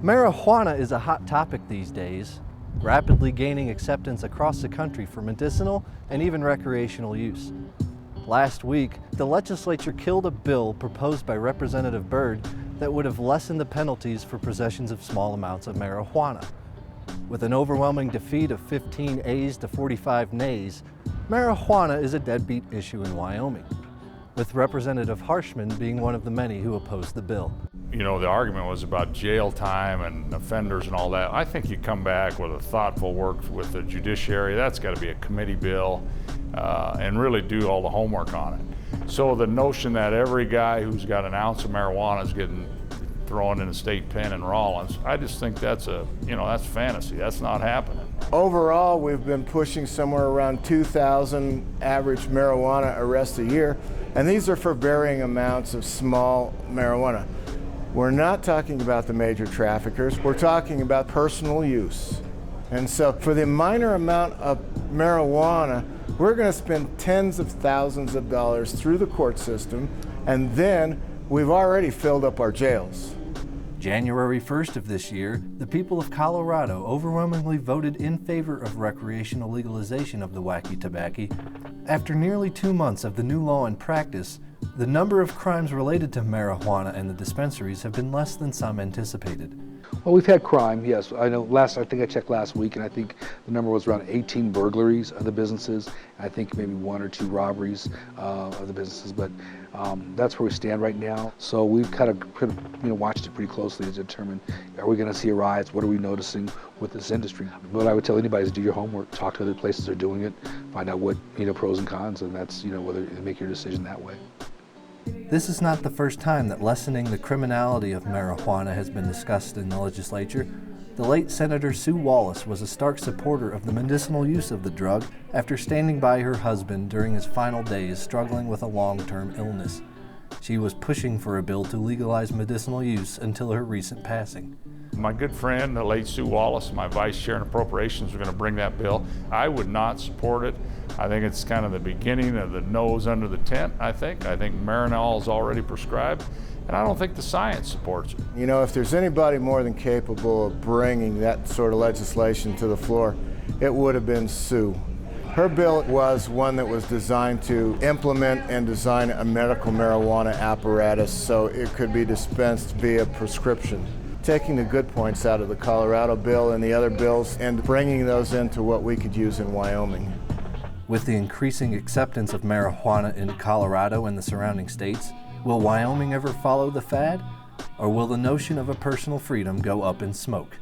Marijuana is a hot topic these days, rapidly gaining acceptance across the country for medicinal and even recreational use. Last week, the legislature killed a bill proposed by Representative Byrd that would have lessened the penalties for possessions of small amounts of marijuana. With an overwhelming defeat of 15 ayes to 45 nays, marijuana is a deadbeat issue in Wyoming, with Representative Harshman being one of the many who opposed the bill. You know, the argument was about jail time and offenders and all that. I think you come back with a thoughtful work with the judiciary. That's got to be a committee bill and really do all the homework on it. So the notion that every guy who's got an ounce of marijuana is getting thrown in a state pen in Rawlins, I just think that's that's fantasy. That's not happening. Overall, we've been pushing somewhere around 2,000 average marijuana arrests a year, and these are for varying amounts of small marijuana. We're not talking about the major traffickers, we're talking about personal use. And so for the minor amount of marijuana, we're going to spend tens of thousands of dollars through the court system, and then we've already filled up our jails. January 1st of this year, the people of Colorado overwhelmingly voted in favor of recreational legalization of the wacky tobacco. After nearly 2 months of the new law in practice, the number of crimes related to marijuana and the dispensaries have been less than some anticipated. Well, we've had crime, yes. I know I think I checked last week, and I think the number was around 18 burglaries of the businesses. I think maybe 1 or 2 robberies of the businesses, but that's where we stand right now. So we've kind of watched it pretty closely to determine, are we going to see a rise? What are we noticing with this industry? What I would tell anybody is do your homework, talk to other places that are doing it, find out what pros and cons, and that's whether make your decision that way. This is not the first time that lessening the criminality of marijuana has been discussed in the legislature. The late Senator Sue Wallace was a stark supporter of the medicinal use of the drug after standing by her husband during his final days struggling with a long-term illness. She was pushing for a bill to legalize medicinal use until her recent passing. My good friend, the late Sue Wallace, my vice chair in appropriations, are going to bring that bill. I would not support it. I think it's kind of the beginning of the nose under the tent, I think. Marinol is already prescribed, and I don't think the science supports it. If there's anybody more than capable of bringing that sort of legislation to the floor, it would have been Sue. Her bill was one that was designed to implement and design a medical marijuana apparatus so it could be dispensed via prescription. Taking the good points out of the Colorado bill and the other bills and bringing those into what we could use in Wyoming. With the increasing acceptance of marijuana in Colorado and the surrounding states, will Wyoming ever follow the fad? Or will the notion of a personal freedom go up in smoke?